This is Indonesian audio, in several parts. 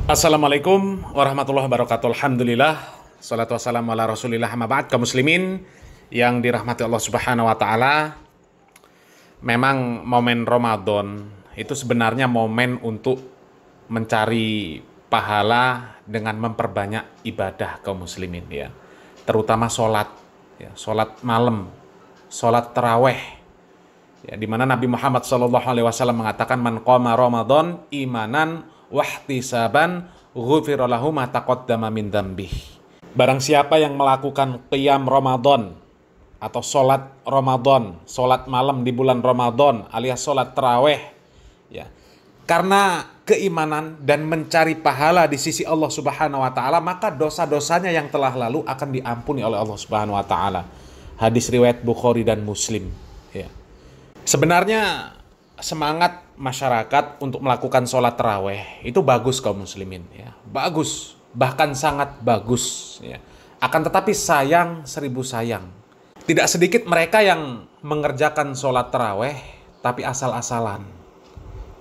Assalamualaikum warahmatullahi wabarakatuh. Alhamdulillah, salatu wassalamu ala rasulillah, amma ba'd. Kaum muslimin yang dirahmati Allah subhanahu wa ta'ala, memang momen Ramadan itu sebenarnya momen untuk mencari pahala dengan memperbanyak ibadah kaum muslimin, ya, terutama sholat, ya, sholat malam, sholat taraweh, ya, di mana Nabi Muhammad SAW mengatakan, man qama Ramadan imanan wahtisaban ghufira lahu ma taqaddama min dzambih. Barang siapa yang melakukan qiyam Ramadan atau sholat Ramadan, sholat malam di bulan Ramadan alias sholat taraweh, ya, karena keimanan dan mencari pahala di sisi Allah Subhanahu wa taala, maka dosa-dosanya yang telah lalu akan diampuni oleh Allah Subhanahu wa taala. Hadis riwayat Bukhari dan Muslim, ya. Sebenarnya semangat masyarakat untuk melakukan sholat taraweh itu bagus kaum muslimin, ya, bagus, bahkan sangat bagus, ya. Akan tetapi sayang seribu sayang, tidak sedikit mereka yang mengerjakan sholat taraweh tapi asal-asalan,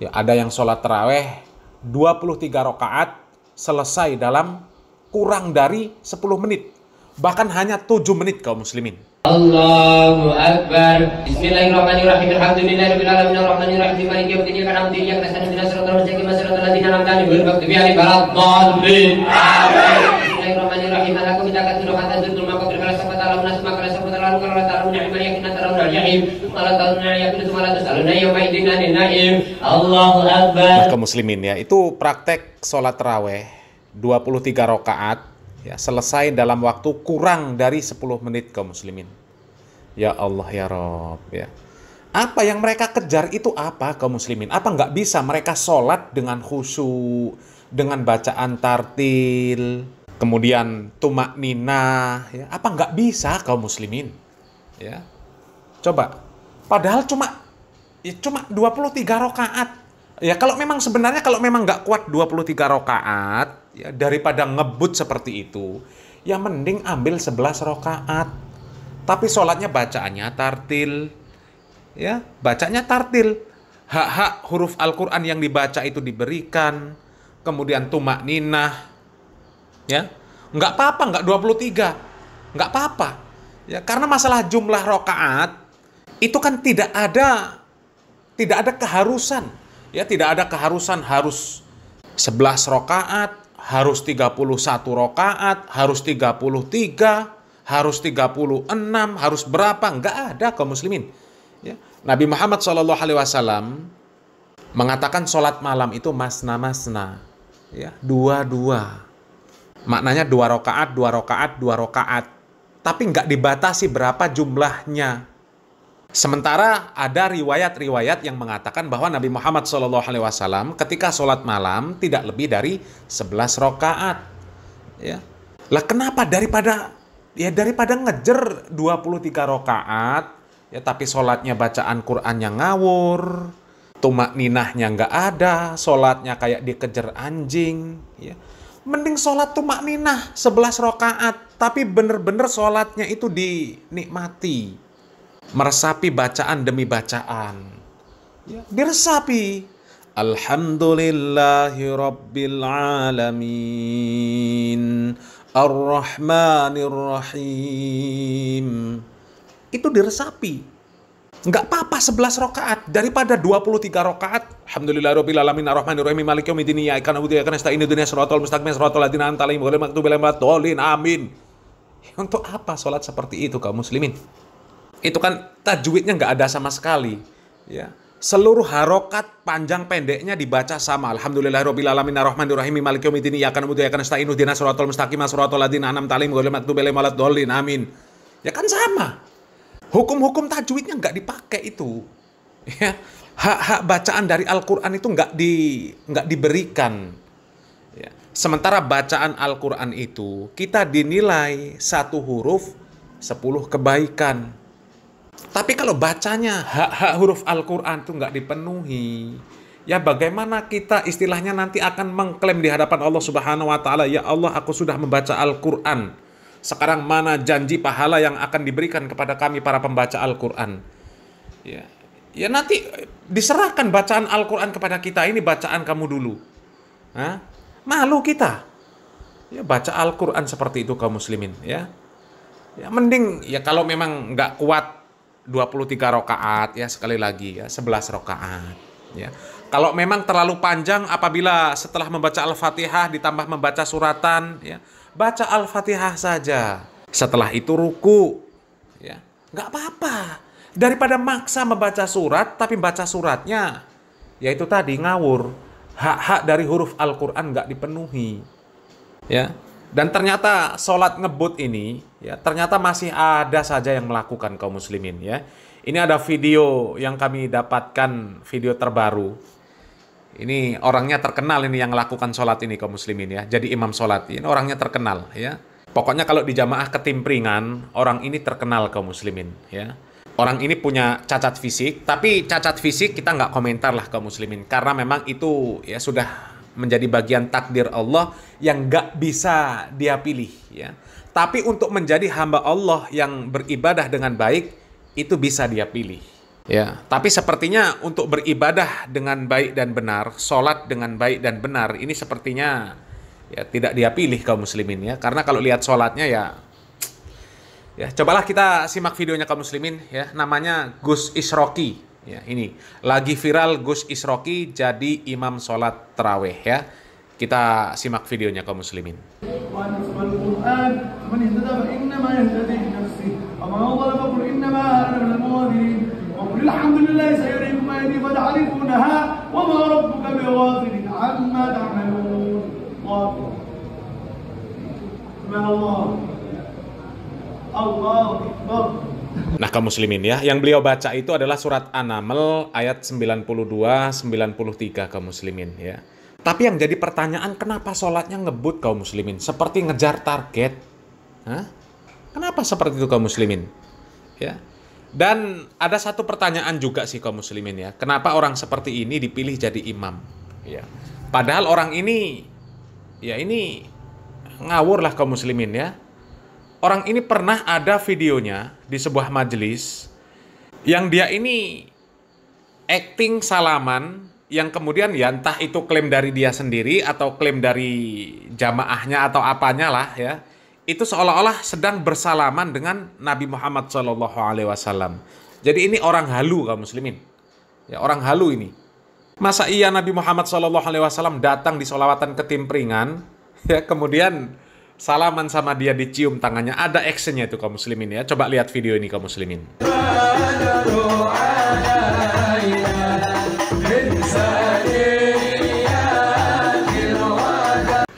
ya. Ada yang sholat taraweh 23 rakaat selesai dalam kurang dari 10 menit, bahkan hanya 7 menit kaum muslimin. Allahu Akbar. Bismillahirrahmanirrahim. Alhamdulillahirabbil alamin arrahmanirrahim maliki yaumiddin iyyaka na'budu wa iyyaka nasta'in ihdinas siratal mustaqim siratal ladzina an'amta 'alaihim ghairil maghdubi 'alaihim waladdallin. Amin. Bismillahirrahmanirrahim. Alakum bitakathiru hatta zurtum maqabir kala sabata lahum nas maqala sabata lahum kala ta'lamun ni'mal yakin tarawna al-jahim wala ta'lamun yakin wala tasaluna yawma idzin 'anil na'im. Allahu Akbar. Kaum muslimin, ya, itu praktek sholat taraweh 23 rakaat, ya, selesai dalam waktu kurang dari 10 menit kaum muslimin. Ya Allah ya Rabb, ya. Apa yang mereka kejar itu apa kaum muslimin? Apa nggak bisa mereka sholat dengan khusyuk, dengan bacaan tartil, kemudian tumak ninah, ya? Apa nggak bisa kaum muslimin? Ya. Coba. Padahal cuma 23 rakaat. Ya, kalau memang sebenarnya kalau memang nggak kuat 23 rakaat, ya, daripada ngebut seperti itu, ya mending ambil 11 rakaat. Tapi sholatnya bacaannya tartil, ya, bacanya tartil. Hak-hak huruf Al-Quran yang dibaca itu diberikan, kemudian tumak ninah, ya, nggak apa-apa, nggak 23, nggak apa-apa, ya, karena masalah jumlah rakaat itu kan tidak ada keharusan. Ya, tidak ada keharusan harus 11 rakaat, harus 31 rakaat, harus 33, harus 36, harus berapa? Enggak ada kaum muslimin. Ya. Nabi Muhammad SAW mengatakan sholat malam itu masna-masna, ya, dua-dua. Maknanya 2 rakaat, 2 rakaat, 2 rakaat. Tapi enggak dibatasi berapa jumlahnya. Sementara ada riwayat-riwayat yang mengatakan bahwa Nabi Muhammad SAW ketika sholat malam tidak lebih dari 11 rakaat. Ya. Lah kenapa daripada ngejer 23 rakaat, ya, tapi sholatnya bacaan Qur'annya ngawur, tumak ninahnya nggak ada, sholatnya kayak dikejar anjing, ya. Mending sholat tumak ninah 11 rakaat, tapi bener-bener sholatnya itu dinikmati, meresapi bacaan demi bacaan, ya, diresapi. Alhamdulillahi Rabbil Alamin Ar-Rahmanir Rahim. Itu diresapi. Nggak apa-apa 11 rakaat daripada 23 rakaat. Alhamdulillahirabbil alamin arrahmanir rahim maliki yaumiddin iyyaka na'budu wa iyyaka nasta'in ihdinas siratal mustaqim siratal ladzina an'amta 'alaihim ghairil maghdubi 'alaihim waladdallin. Amin. Untuk apa sholat seperti itu kaum muslimin? Itu kan tajwidnya nggak ada sama sekali, ya. Seluruh harokat panjang pendeknya dibaca sama. Alhamdulillahirabbil alamin arrahmanir rahim maliki yaumiddin iyyaka na'budu wa iyyaka nasta'in ihdinas siratal mustaqim siratal ladzina an'amta 'alaihim ghairil maghdubi 'alaihim waladdallin. Amin. Ya kan sama. Hukum-hukum tajwidnya nggak dipakai itu. Ya. Hak-hak bacaan dari Al-Qur'an itu nggak diberikan. Ya. Sementara bacaan Al-Qur'an itu kita dinilai 1 huruf 10 kebaikan. Tapi kalau bacanya hak-hak huruf Al-Quran itu nggak dipenuhi, ya bagaimana kita istilahnya nanti akan mengklaim di hadapan Allah Subhanahu wa taala, ya Allah, aku sudah membaca Al-Quran. Sekarang mana janji pahala yang akan diberikan kepada kami para pembaca Al-Quran? Ya, ya nanti diserahkan bacaan Al-Quran kepada kita, ini bacaan kamu dulu. Hah? Malu kita. Ya, baca Al-Quran seperti itu kaum muslimin. Ya, mending ya kalau memang nggak kuat 23 rakaat ya, sekali lagi ya 11 rakaat ya. Kalau memang terlalu panjang, apabila setelah membaca Al-Fatihah ditambah membaca suratan ya, baca Al-Fatihah saja. Setelah itu ruku ya, nggak apa-apa. Daripada maksa membaca surat tapi baca suratnya yaitu tadi ngawur, hak-hak dari huruf Al-Quran nggak dipenuhi ya. Dan ternyata sholat ngebut ini ya, ternyata masih ada saja yang melakukan kaum muslimin ya. Ini ada video yang kami dapatkan, video terbaru. Ini orangnya terkenal ini yang melakukan sholat ini kaum muslimin ya. Jadi imam sholat ini orangnya terkenal ya. Pokoknya kalau di jamaah ketimpringan, orang ini terkenal kaum muslimin ya. Orang ini punya cacat fisik, tapi cacat fisik kita nggak komentar lah kaum muslimin, karena memang itu ya sudah menjadi bagian takdir Allah yang nggak bisa dia pilih ya. Tapi untuk menjadi hamba Allah yang beribadah dengan baik itu bisa dia pilih ya. Tapi sepertinya untuk beribadah dengan baik dan benar, sholat dengan baik dan benar, ini sepertinya ya tidak dia pilih kaum muslimin ya. Karena kalau lihat sholatnya ya cobalah kita simak videonya kaum muslimin ya. Namanya Gus Isroki. Ya, ini lagi viral Gus Isroki jadi imam sholat taraweh ya. Kita simak videonya kaum muslimin. Nah kaum muslimin ya, yang beliau baca itu adalah surat An-Naml ayat 92-93 kaum muslimin ya. Tapi yang jadi pertanyaan, kenapa sholatnya ngebut kaum muslimin? Seperti ngejar target. Hah? Kenapa seperti itu kaum muslimin? Ya. Dan ada satu pertanyaan juga sih kaum muslimin ya. Kenapa orang seperti ini dipilih jadi imam? Ya. Padahal orang ini ya ini ngawur lah kaum muslimin ya. Orang ini pernah ada videonya di sebuah majelis yang dia ini acting salaman, yang kemudian ya entah itu klaim dari dia sendiri atau klaim dari jamaahnya atau apanya lah ya, itu seolah-olah sedang bersalaman dengan Nabi Muhammad SAW. Jadi ini orang halu kaum muslimin ya, orang halu ini. Masa iya Nabi Muhammad SAW datang di sholawatan ketimpringan ya, kemudian salaman sama dia, dicium tangannya, ada actionnya itu kaum muslimin ya. Coba lihat video ini kaum muslimin.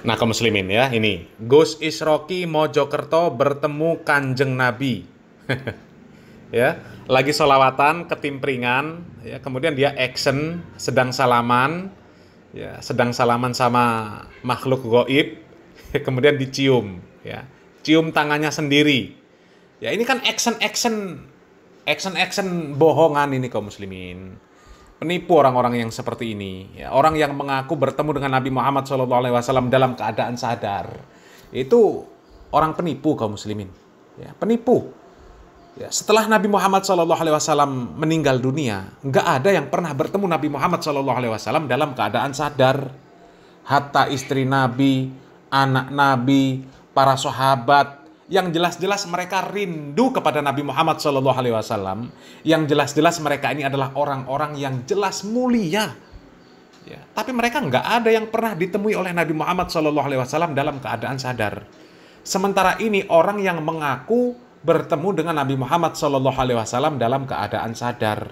Nah kaum muslimin ya, ini Gus Isroki Mojokerto bertemu Kanjeng Nabi. Ya, lagi sholawatan ketimpringan ya, kemudian dia action sedang salaman ya, sedang salaman sama makhluk gaib. Kemudian dicium ya, cium tangannya sendiri ya. Ini kan action bohongan ini kaum muslimin. Penipu orang-orang yang seperti ini ya. Orang yang mengaku bertemu dengan Nabi Muhammad SAW dalam keadaan sadar, itu orang penipu kaum muslimin ya, penipu ya. Setelah Nabi Muhammad SAW meninggal dunia, nggak ada yang pernah bertemu Nabi Muhammad SAW dalam keadaan sadar. Hatta istri Nabi, anak Nabi, para sahabat, yang jelas-jelas mereka rindu kepada Nabi Muhammad SAW, yang jelas-jelas mereka ini adalah orang-orang yang jelas mulia. Ya, tapi mereka nggak ada yang pernah ditemui oleh Nabi Muhammad SAW dalam keadaan sadar. Sementara ini orang yang mengaku bertemu dengan Nabi Muhammad SAW dalam keadaan sadar.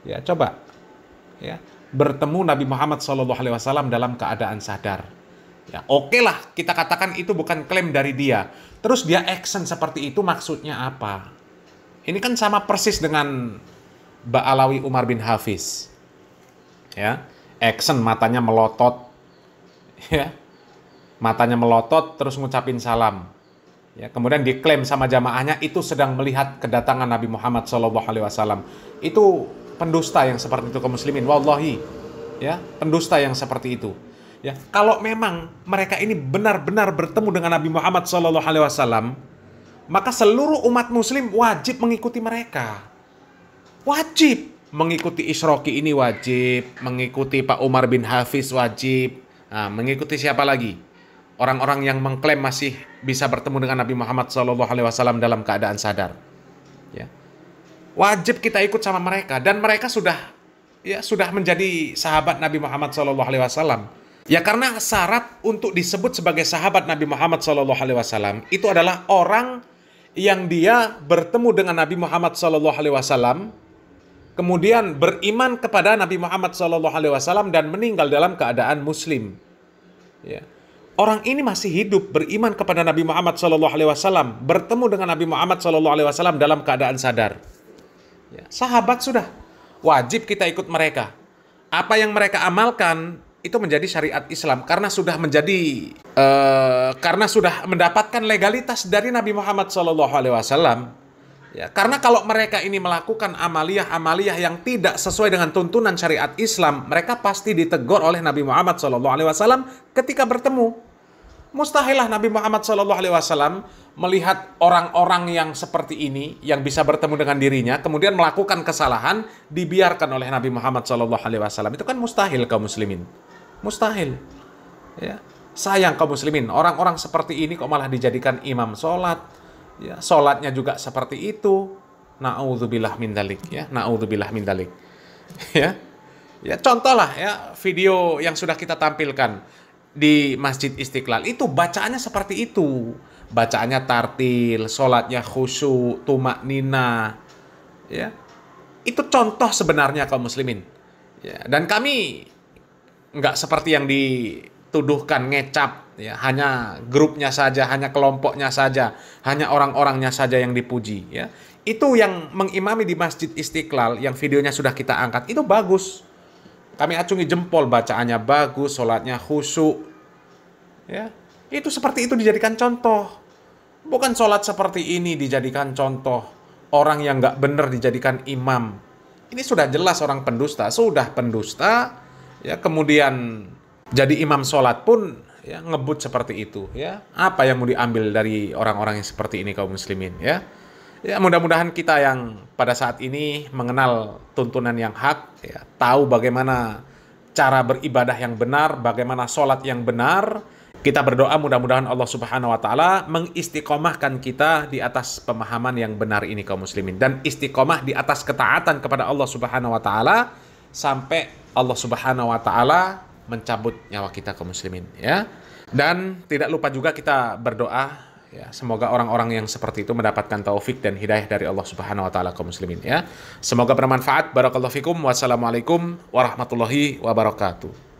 Ya, coba ya, bertemu Nabi Muhammad SAW dalam keadaan sadar. Ya, oke lah, kita katakan itu bukan klaim dari dia. Terus dia action seperti itu maksudnya apa? Ini kan sama persis dengan Ba'alawi Umar bin Hafiz. Ya, action matanya melotot. Ya. Matanya melotot terus ngucapin salam. Ya, kemudian diklaim sama jamaahnya itu sedang melihat kedatangan Nabi Muhammad SAW. Itu pendusta yang seperti itu kaum muslimin. Wallahi, ya, pendusta yang seperti itu. Ya, kalau memang mereka ini benar-benar bertemu dengan Nabi Muhammad SAW, maka seluruh umat muslim wajib mengikuti mereka. Wajib mengikuti Isroki ini, wajib mengikuti Pak Umar bin Hafiz, wajib Nah, mengikuti siapa lagi? Orang-orang yang mengklaim masih bisa bertemu dengan Nabi Muhammad SAW dalam keadaan sadar. Ya. Wajib kita ikut sama mereka, dan mereka sudah menjadi sahabat Nabi Muhammad SAW. Ya, karena syarat untuk disebut sebagai sahabat Nabi Muhammad SAW itu adalah orang yang dia bertemu dengan Nabi Muhammad SAW, kemudian beriman kepada Nabi Muhammad SAW dan meninggal dalam keadaan Muslim. Ya. Orang ini masih hidup, beriman kepada Nabi Muhammad SAW, bertemu dengan Nabi Muhammad SAW dalam keadaan sadar. Ya. Sahabat sudah wajib kita ikut mereka. Apa yang mereka amalkan itu menjadi syariat Islam karena sudah mendapatkan legalitas dari Nabi Muhammad SAW. Ya, karena kalau mereka ini melakukan amaliyah yang tidak sesuai dengan tuntunan syariat Islam, mereka pasti ditegur oleh Nabi Muhammad SAW ketika bertemu. Mustahillah Nabi Muhammad SAW melihat orang-orang yang seperti ini, yang bisa bertemu dengan dirinya, kemudian melakukan kesalahan, dibiarkan oleh Nabi Muhammad SAW. Itu kan mustahil kaum muslimin. Mustahil. Ya. Sayang kaum muslimin, orang-orang seperti ini kok malah dijadikan imam sholat. Ya, sholatnya juga seperti itu. Na'udzubillah min dzalik, ya. Na'udzubillah min dzalik. Ya. Ya, contohlah ya video yang sudah kita tampilkan di Masjid Istiqlal itu bacaannya seperti itu. Bacaannya tartil, sholatnya khusyuk, tumaknina. Ya. Itu contoh sebenarnya kaum muslimin. Ya, dan kami nggak seperti yang dituduhkan ngecap, ya, hanya grupnya saja, hanya kelompoknya saja, hanya orang-orangnya saja yang dipuji. Ya. Itu yang mengimami di Masjid Istiqlal, yang videonya sudah kita angkat, itu bagus. Kami acungi jempol, bacaannya bagus, sholatnya khusyuk. Ya. Itu seperti itu dijadikan contoh. Bukan sholat seperti ini dijadikan contoh. Orang yang nggak benar dijadikan imam. Ini sudah jelas orang pendusta, ya, kemudian jadi imam sholat pun ya ngebut seperti itu. Ya. Apa yang mau diambil dari orang-orang yang seperti ini kaum muslimin? Ya. Ya, mudah-mudahan kita yang pada saat ini mengenal tuntunan yang hak, ya, tahu bagaimana cara beribadah yang benar, bagaimana sholat yang benar. Kita berdoa mudah-mudahan Allah Subhanahu wa Ta'ala mengistiqomahkan kita di atas pemahaman yang benar ini kaum muslimin, dan istiqomah di atas ketaatan kepada Allah Subhanahu wa Ta'ala sampai Allah Subhanahu wa Ta'ala mencabut nyawa kita kaum muslimin, ya. Dan tidak lupa juga kita berdoa, ya, semoga orang-orang yang seperti itu mendapatkan taufik dan hidayah dari Allah Subhanahu wa Ta'ala kaum muslimin, ya. Semoga bermanfaat. Barakallahu fikum. Wassalamualaikum warahmatullahi wabarakatuh.